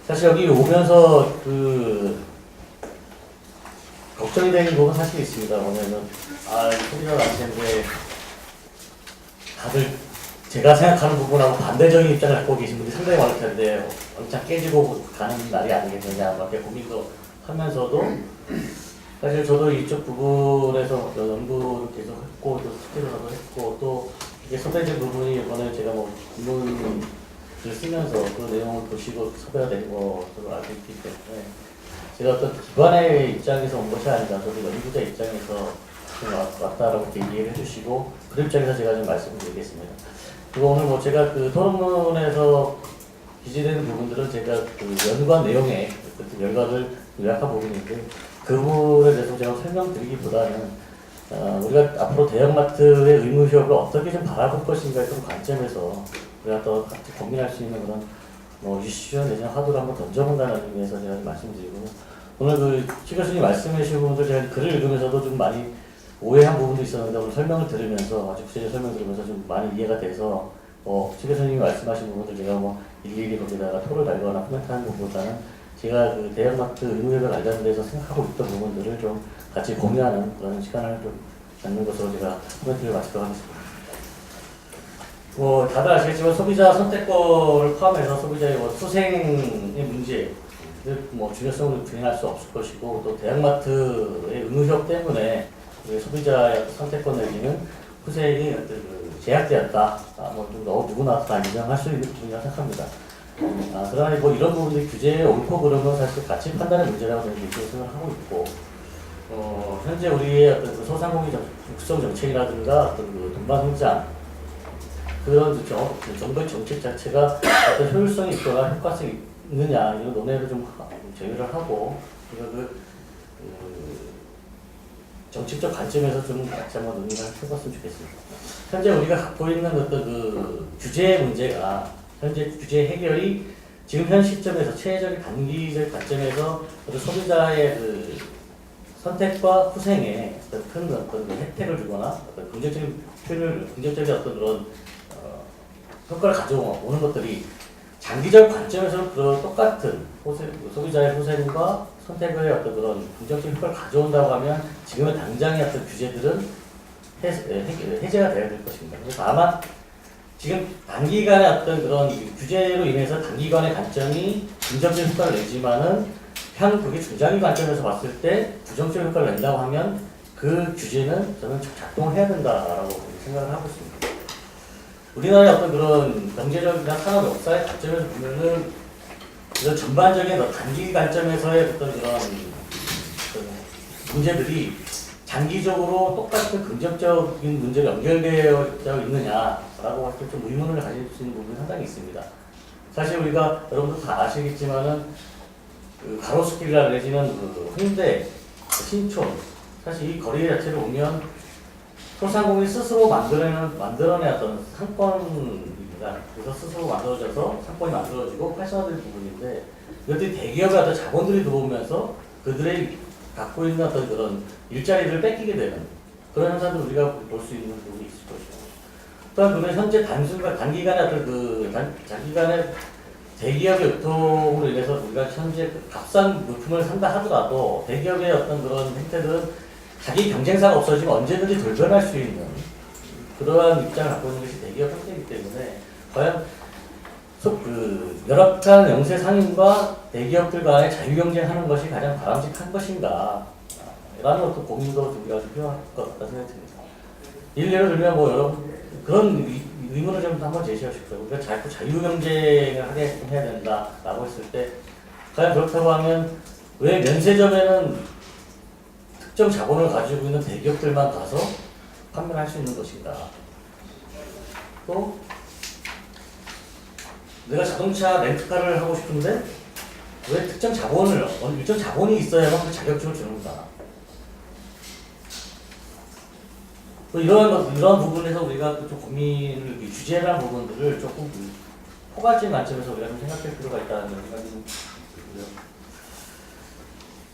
사실 여기 오면서 걱정이 되는 부분 사실 있습니다. 뭐냐면, 소비자 단체인데 다들 제가 생각하는 부분하고 반대적인 입장을 갖고 계신 분들이 상당히 많을 텐데, 엄청 깨지고 가는 날이 아니겠느냐, 이렇게 고민도 하면서도, 사실 저도 이쪽 부분에서 연구를 계속 했고, 또 스피드도 했고, 또 이게 섭외된 부분이 이번에 제가 뭐 논문을 쓰면서 그 내용을 보시고 섭외가 된 것으로 알고 있기 때문에 제가 어떤 기관의 입장에서 온 것이 아니라 저도 연구자 입장에서 왔다라고 얘기를 해주시고 그 입장에서 제가 좀 말씀을 드리겠습니다. 그리고 오늘 뭐 제가 그 토론문에서 기재되는 부분들은 제가 그 연구한 내용의 그 결과를 요약한 부분인데 그 부분에 대해서 제가 설명드리기보다는 우리가 앞으로 대형마트의 의무 휴업을 어떻게 좀 바라볼 것인가의 좀 관점에서 우리가 또 같이 고민할 수 있는 그런 뭐 이슈 내지는 화두를 한번 던져본다는 의미에서 제가 말씀드리고 오늘 최 교수님 말씀해 주신 부분들 제가 글을 읽으면서도 좀 많이 오해한 부분도 있었는데 오늘 설명을 들으면서 아주 구체적인 설명 들으면서 좀 많이 이해가 돼서 최 교수님이 말씀하신 부분들 제가 뭐 일일이 거기다가 토를 달거나 코멘트하는 것보다는 제가 그 대형마트 의무협약 관련돼서 생각하고 있던 부분들을 좀 같이 공유하는 그런 시간을 좀 갖는 것으로 제가 코멘트를 마치도록 하겠습니다. 다들 아시겠지만 소비자 선택권을 포함해서 소비자의 투생의 문제를 중요성을 부인할 수 없을 것이고 또 대형마트의 의무협 때문에 소비자의 선택권 내지는 후생이 제약되었다. 누구나 다 인정할 수 있는 부분이라고 생각합니다. 그러나 이런 부분들이 규제의 옳고 그름은 사실 가치 판단의 문제라고 저는 이렇게 생각하고 있고, 현재 우리의 어떤 소상공인 육성 정책이라든가 어떤 동반 성장, 그런 정부의 정책 자체가 어떤 효율성이 있거나 효과성이 있느냐, 이런 논의를 좀 제외를 하고, 정책적 관점에서 좀 같이 한번 논의를 해봤으면 좋겠습니다. 현재 우리가 갖고 있는 어떤 규제 문제가 현재 규제 해결이 지금 현 시점에서 최적의 단기적 관점에서 소비자의 선택과 후생에 큰 혜택을 주거나 긍정적인 어떤 그런 효과를 가져오는 것들이 장기적 관점에서는 그런 똑같은 소비자의 후생과 선택의 어떤 그런 긍정적인 효과를 가져온다고 하면 지금의 당장의 어떤 규제들은 해제가 돼야 될 것입니다. 그래서 다만 지금 단기간의 어떤 그런 규제로 인해서 단기간의 관점이 긍정적인 효과를 내지만은 그게 중장기 관점에서 봤을 때 부정적 효과를 낸다고 하면 그 규제는 저는 작동을 해야 된다라고 생각을 하고 있습니다. 우리나라의 어떤 그런 경제적이나 산업 역사의 관점에서 보면은 이런 전반적인 단기 관점에서의 어떤 그런 문제들이 장기적으로 똑같은 긍정적인 문제가 연결되어 있느냐라고 할 때 좀 의문을 가질 수 있는 부분이 상당히 있습니다. 사실 우리가 여러분도 다 아시겠지만은 가로수길이라 내지는 홍대, 신촌 사실 이 거리 자체를 보면 소상공인이 스스로 만들어내었던 상권입니다. 그래서 스스로 만들어져서 상권이 만들어지고 활성화된 부분인데 이것들이 대기업의 어떤 자본들이 들어오면서 그들의 갖고 있는 어떤 그런 일자리를 뺏기게 되는 그런 현상도 우리가 볼 수 있는 부분이 있을 것이고 또한 그런 현재 단기간의 어떤 장기간의 대기업의 유통으로 인해서 우리가 현재 값싼 물품을 산다 하더라도 대기업의 어떤 그런 행태들은 자기 경쟁사가 없어지면 언제든지 돌변할 수 있는 그러한 입장을 갖고 있는 것이 대기업 형태이기 때문에 과연 열악한 영세 상인과 대기업들 간의 자유경쟁하는 것이 가장 바람직한 것인가 라는 어떤 고민도 우리가 좀 필요할 것 같다는 생각이 듭니다. 예를 들면 여러분 그런 의문을 좀 한번 제시하십시오. 우리가 자꾸 자유경쟁을 해야 된다라고 했을 때 과연 그렇다고 하면 왜 면세점에는 특정 자본을 가지고 있는 대기업들만 가서 판매를 할 수 있는 것인가? 또 내가 자동차 렌트카를 하고 싶은데 왜 특정 자본을 일정 자본이 있어야만 그 자격증을 주는가? 또 이런 부분에서 우리가 좀 고민을 규제라는 부분들을 조금 포괄적인 관점에서 우리가 좀 생각할 필요가 있다는 생각이 좀 들고요.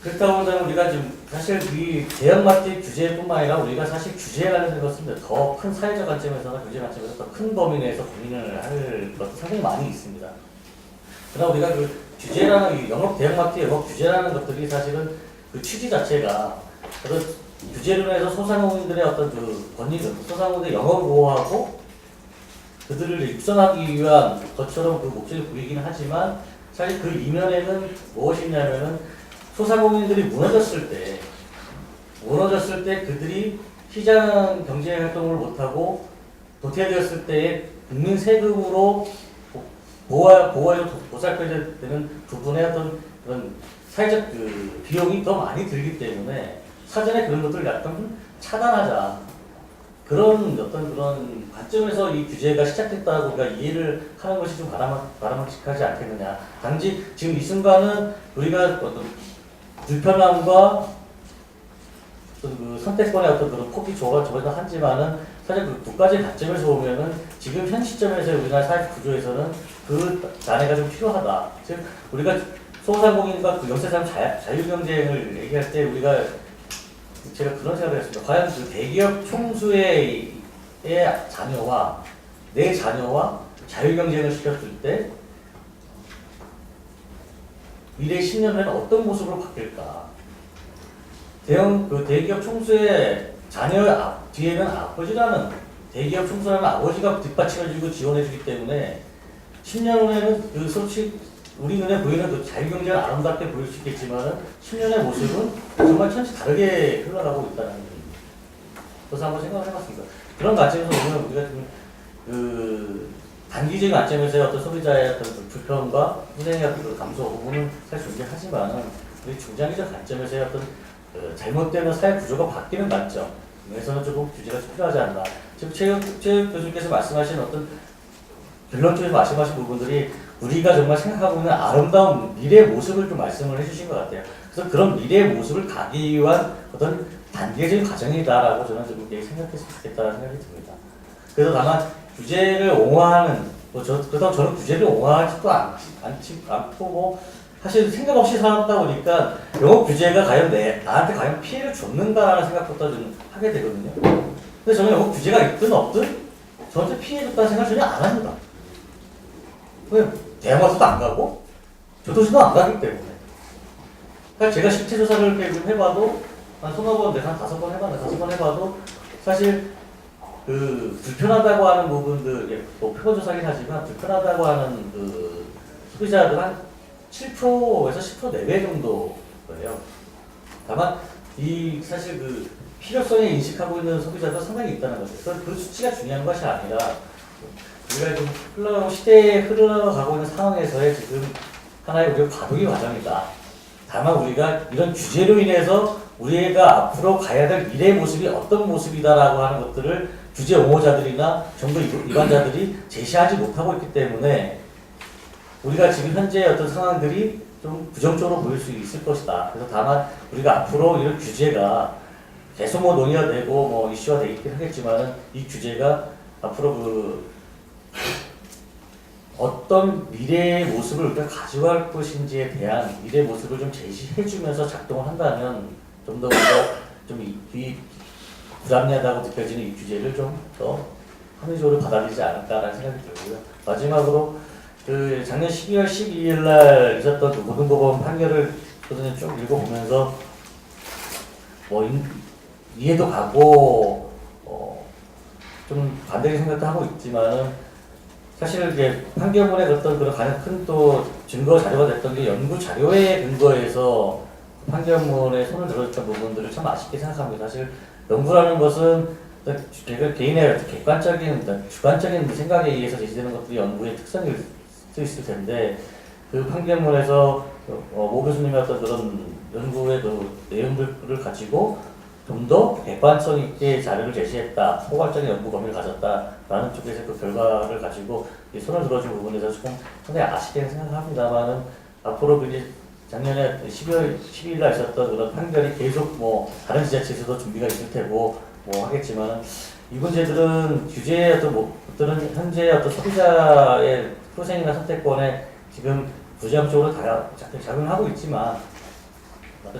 그렇다고 한다면 우리가 지금 사실 이 대형마트 규제뿐만 아니라 우리가 사실 규제에 관련된 것은 더 큰 사회적 관점에서나 규제 관점에서 더 큰 범위 내에서 고민을 할 것도 상당히 많이 있습니다. 그러나 우리가 규제라는 이 영업 대형마트 영업 규제라는 것들이 사실은 그 취지 자체가 그래서 규제로 해서 소상공인들의 어떤 그 권익을 소상공인의 영업을 보호하고 그들을 육성하기 위한 것처럼 그 목적이 보이긴 하지만 사실 그 이면에는 무엇이 있냐면은 소상공인들이 무너졌을 때 그들이 시장 경제 활동을 못하고 도태되었을 때에 국민 세금으로 보호해서 보살펴야 되는 부분의 어떤 그런 사회적 그 비용이 더 많이 들기 때문에 사전에 그런 것들을 약간 차단하자. 그런 어떤 그런 관점에서 이 규제가 시작됐다고 우리가 이해를 하는 것이 좀 바람직하지 않겠느냐. 단지 지금 이 순간은 우리가 어떤 불편함과 어떤 그 선택권의 어떤 그런 폭이 좁아져 하지만은 사실 그 국가적 관점에서 보면은 지금 현 시점에서 우리나라 사회 구조에서는 그 단계가 좀 필요하다. 즉 우리가 소상공인과 그 영세사업 자유경쟁을 얘기할 때 우리가 제가 그런 생각을 했습니다. 과연 그 대기업 총수의 자녀와 내 자녀와 자유경쟁을 시켰을 때 미래 10년 후에는 어떤 모습으로 바뀔까? 대기업 총수의 자녀 뒤에는 아버지라는 대기업 총수라는 아버지가 뒷받침해주고 지원해주기 때문에 10년 후에는 그 솔직히 우리 눈에 보이는 그 자유경제는 아름답게 보일 수 있겠지만 10년의 모습은 정말 천지 다르게 흘러가고 있다는 얘기입니다. 그래서 한번 생각을 해봤습니다. 그런 관점에서 보면 우리가 지금 그 단기적인 관점에서의 어떤 소비자의 어떤 불편과 희생의 어떤 감소 부분은 사실 존재하지만 우리 중장기적 관점에서의 어떤 잘못되는 사회 구조가 바뀌는 관점에서는 조금 규제가 필요하지 않나. 지금 최 교수님께서 말씀하신 어떤 결론적으로 말씀하신 부분들이 우리가 정말 생각하고 있는 아름다운 미래의 모습을 좀 말씀을 해주신 것 같아요. 그래서 그런 미래의 모습을 가기 위한 어떤 단계적인 과정이다라고 저는 좀 생각했을 수 있겠다는 생각이 듭니다. 그래서 다만 규제를 옹호하는, 그렇다고 저는 규제를 옹호하지도 않고, 뭐, 사실 생각 없이 살았다 보니까 영업 규제가 과연 나한테 과연 피해를 줬는가라는 생각부터 좀 하게 되거든요. 근데 저는 영업 규제가 있든 없든 저한테 피해 줬다는 생각 전혀 안 합니다. 왜? 대형마트도 안 가고 교도소도 안 가기 때문에. 그러니까 제가 실체 조사를 해봐도 한 서너 번, 내가 한 5번 해봐도 사실 그 불편하다고 하는 부분들, 뭐 표본 조사긴 하지만 불편하다고 하는 그 소비자들 한 7%에서 10% 내외 정도예요. 다만 이 사실 그 필요성에 인식하고 있는 소비자도 상당히 있다는 거죠. 그래서 그 수치가 중요한 것이 아니라 우리가 지금 시대에 흘러가고 있는 상황에서의 지금 하나의 우리가 과도기 과정이다. 다만 우리가 이런 규제로 인해서 우리가 앞으로 가야 될 미래의 모습이 어떤 모습이다라고 하는 것들을 규제 옹호자들이나 정부 입안자들이 제시하지 못하고 있기 때문에 우리가 지금 현재의 어떤 상황들이 좀 부정적으로 보일 수 있을 것이다. 그래서 다만 우리가 앞으로 이런 규제가 계속 뭐 논의가 되고 뭐 이슈화 되긴 하겠지만은 이 규제가 앞으로 그 어떤 미래의 모습을 우리가 가져갈 것인지에 대한 미래의 모습을 좀 제시해주면서 작동을 한다면 좀 더 좀 불합리하다고 느껴지는 이 규제를 좀 더 합리적으로 받아들이지 않을까라는 생각이 들고요. 마지막으로 그 작년 12월 12일 날 있었던 그 고등법원 판결을 저는 쭉 읽어보면서 뭐 이해도 가고 좀 반대의 생각도 하고 있지만은 사실 이제 판결문에 어떤 그런 가장 큰 또 증거 자료가 됐던 게 연구 자료에 근거해서 판결문에 손을 들어줬던 부분들을 참 아쉽게 생각합니다. 사실 연구라는 것은 제가 개인의 객관적인, 주관적인 생각에 의해서 제시되는 것들이 연구의 특성일 수 있을 텐데 그 판결문에서 모 교수님의 어떤 그런 연구의 그 내용들을 가지고 좀 더 객관성 있게 자료를 제시했다, 포괄적인 연구 범위를 가졌다라는 쪽에서 그 결과를 가지고 손을 들어준 부분에 대해서 조금 상당히 아쉽게 생각합니다만은 앞으로 그 작년에 12월 12일 날 있었던 그런 판결이 계속 뭐 다른 지자체에서도 준비가 있을 테고 뭐 하겠지만은 이 문제들은 규제의 어떤 것들은 현재 어떤 소비자의 후생이나 선택권에 지금 부정적으로 작용하고 있지만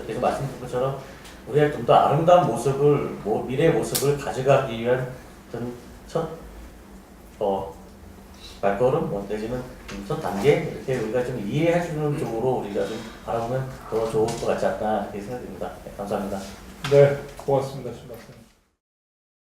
계속 말씀드린 것처럼 우리가 좀 더 아름다운 모습을, 미래의 모습을 가져가기 위한 어떤 첫 발걸음, 내지는 첫 단계 이렇게 우리가 좀 이해할 수 있는 쪽으로 우리가 좀 바라보면 더 좋을 것 같지 않나 이렇게 생각됩니다. 네, 감사합니다. 네, 고맙습니다. 신박사님.